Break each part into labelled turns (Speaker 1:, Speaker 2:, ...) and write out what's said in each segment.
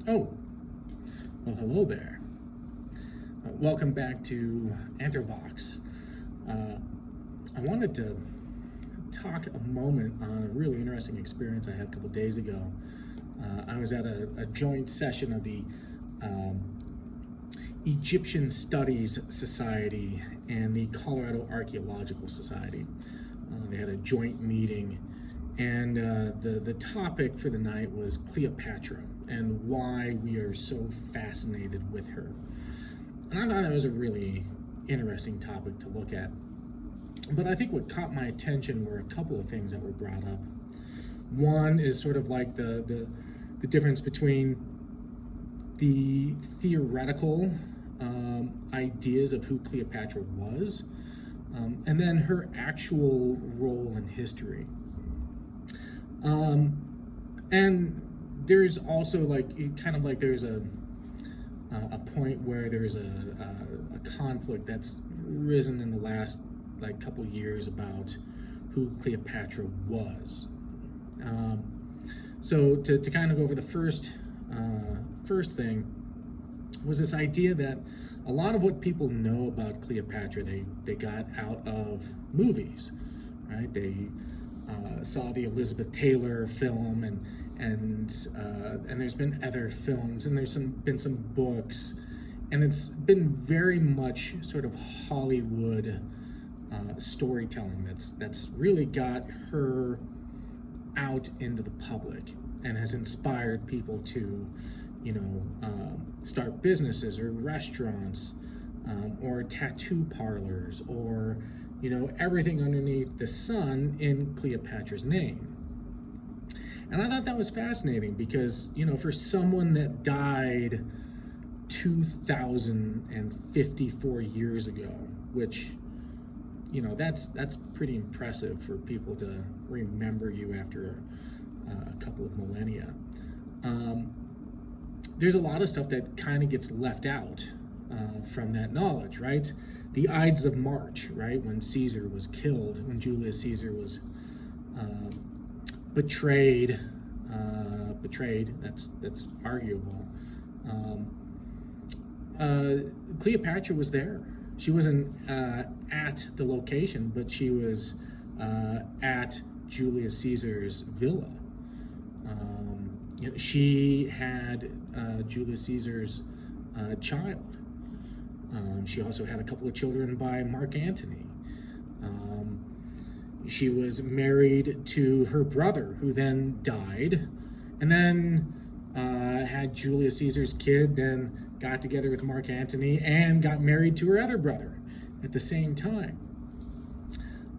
Speaker 1: Oh, well, hello there. Welcome back to Anthrovox. Uh, I wanted to talk a moment on a really interesting experience I had a couple days ago. I was at a joint session of the um, Egyptian Studies Society and the Colorado Archaeological Society. They had a joint meeting, and the topic for the night was Cleopatra and why we are so fascinated with her. And I thought it was a really interesting topic to look at. But I think what caught my attention were a couple of things that were brought up. One is sort of like the difference between the theoretical ideas of who Cleopatra was, and then her actual role in history. And there's also there's a point where there's a conflict that's risen in the last couple years about who Cleopatra was. So to kind of go over the first thing was this idea that a lot of what people know about Cleopatra they got out of movies, right? They saw the Elizabeth Taylor film, and there's been other films, and been some books, and it's been very much sort of Hollywood storytelling that's really got her out into the public and has inspired people to, start businesses or restaurants, or tattoo parlors, or everything underneath the sun in Cleopatra's name. And I thought that was fascinating because, for someone that died 2,054 years ago, which, that's pretty impressive for people to remember you after a couple of millennia. There's a lot of stuff that kind of gets left out from that knowledge, right? The Ides of March, right? When Caesar was killed, when Julius Caesar was betrayed, that's arguable. Cleopatra was there. She wasn't at the location, but she was at Julius Caesar's villa. She had Julius Caesar's child. She also had a couple of children by Mark Antony. She was married to her brother, who then died, and then had Julius Caesar's kid, then got together with Mark Antony and got married to her other brother at the same time.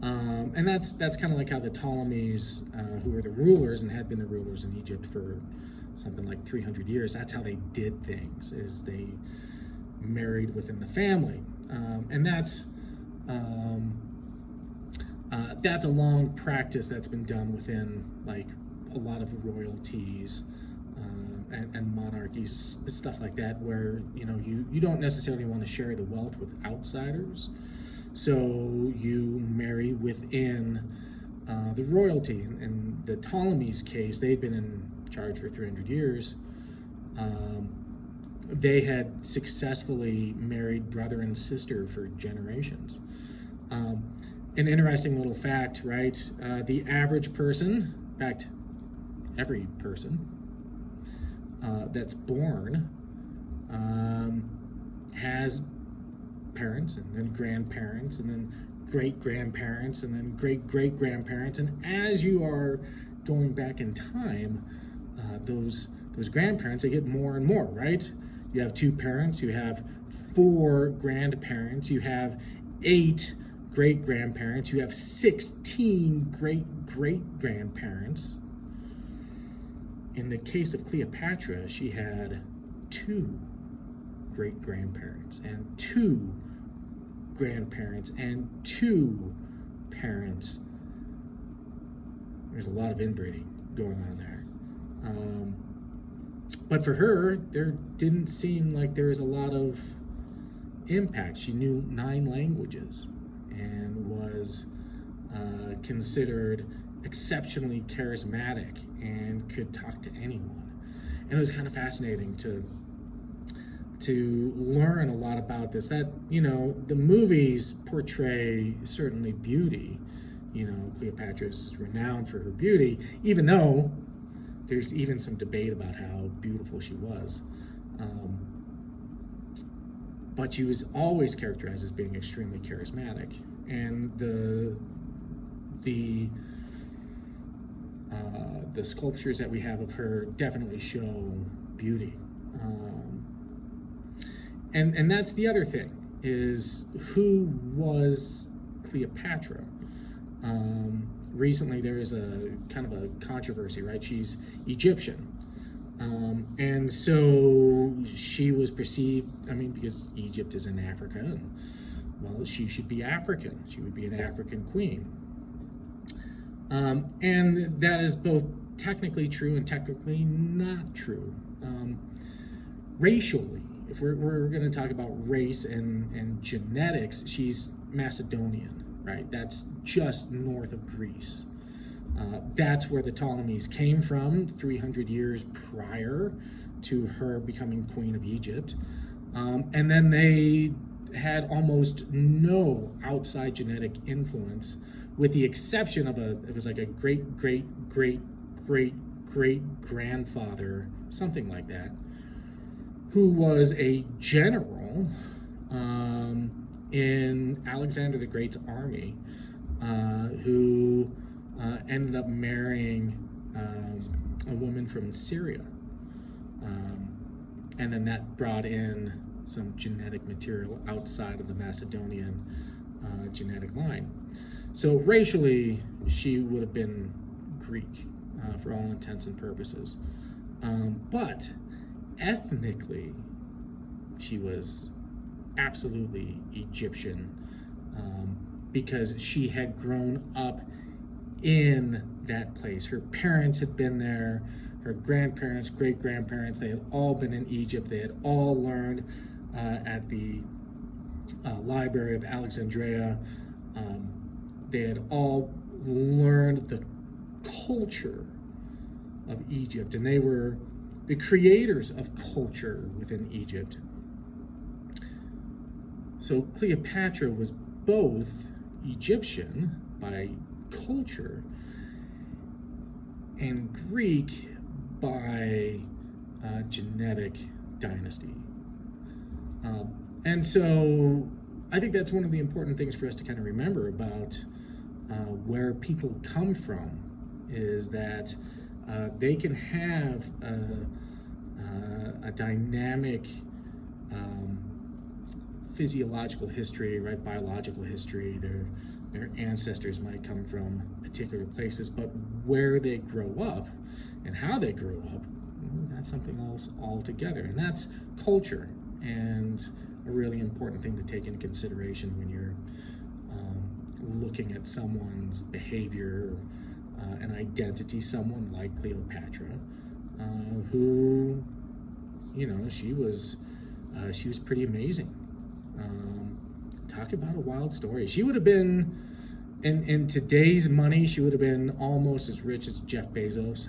Speaker 1: And that's kind of like how the Ptolemies, who were the rulers and had been the rulers in Egypt for something like 300 years, that's how they did things, is they married within the family. And that's a long practice that's been done within a lot of royalties and monarchies, stuff like that, where you don't necessarily want to share the wealth with outsiders, so you marry within the royalty. In the Ptolemies' case, they'd been in charge for 300 years. They had successfully married brother and sister for generations. An interesting little fact, right? The average person, in fact, every person that's born has parents, and then grandparents, and then great-grandparents, and then great-great-grandparents. And as you are going back in time, those grandparents, they get more and more, right? You have 2 parents, you have 4 grandparents, you have 8 great-grandparents, you have 16 great-great-grandparents. In the case of Cleopatra, she had 2 great-grandparents and 2 grandparents and 2 parents. There's a lot of inbreeding going on there. But for her, there didn't seem like there was a lot of impact. She knew 9 languages and was considered exceptionally charismatic and could talk to anyone. it was kind of fascinating to learn a lot about this. That, the movies portray certainly beauty. Cleopatra is renowned for her beauty, even though there's even some debate about how beautiful she was. But she was always characterized as being extremely charismatic, and the sculptures that we have of her definitely show beauty. And that's the other thing, is who was Cleopatra? Recently there is a kind of a controversy, right? She's Egyptian. And so she was perceived, because Egypt is in Africa, and, well, she should be African. She would be an African queen. And that is both technically true and technically not true. Racially, if we're going to talk about race and genetics, she's Macedonian, right? That's just north of Greece. That's where the Ptolemies came from 300 years prior to her becoming Queen of Egypt. And then they had almost no outside genetic influence, with the exception of it was like a great, great, great, great, great grandfather, something like that, who was a general in Alexander the Great's army, who ended up marrying a woman from Syria. And then that brought in some genetic material outside of the Macedonian genetic line. So racially, she would have been Greek for all intents and purposes. But ethnically, she was absolutely Egyptian, because she had grown up in that place. Her parents had been there, her grandparents, great-grandparents, they had all been in Egypt. They had all learned at the Library of Alexandria. They had all learned the culture of Egypt, and they were the creators of culture within Egypt. So Cleopatra was both Egyptian by culture and Greek by genetic dynasty. And so I think that's one of the important things for us to kind of remember about where people come from, is that they can have a dynamic physiological history, right? Biological history. Their ancestors might come from particular places, but where they grow up and how they grow up, that's something else altogether. And that's culture, and a really important thing to take into consideration when you're looking at someone's behavior and identity. Someone like Cleopatra, who, she was pretty amazing. Talk about a wild story. She would have been, in today's money, she would have been almost as rich as Jeff Bezos.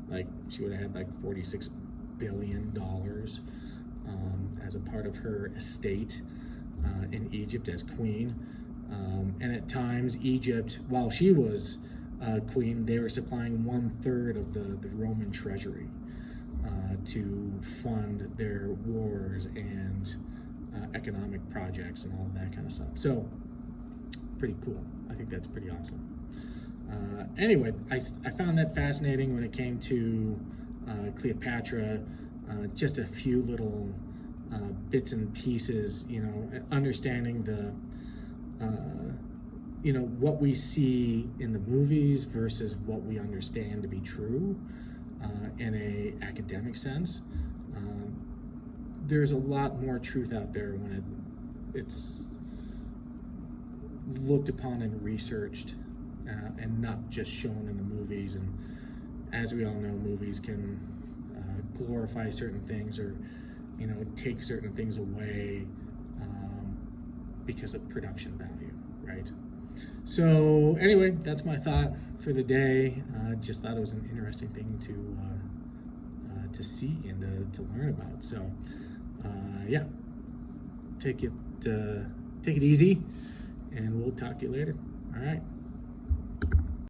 Speaker 1: Like, she would have had like $46 billion as a part of her estate in Egypt as queen. And at times, Egypt, while she was queen, they were supplying 1/3 of the Roman treasury to fund their wars and economic projects and all of that kind of stuff. So, pretty cool. I think that's pretty awesome. Anyway, I found that fascinating when it came to Cleopatra. Just a few little bits and pieces, understanding the what we see in the movies versus what we understand to be true in a academic sense. There's a lot more truth out there when it's looked upon and researched, and not just shown in the movies. And as we all know, movies can glorify certain things, or take certain things away because of production value, right? So anyway, that's my thought for the day. Just thought it was an interesting thing to see and to learn about. So yeah, take it easy, and we'll talk to you later. All right.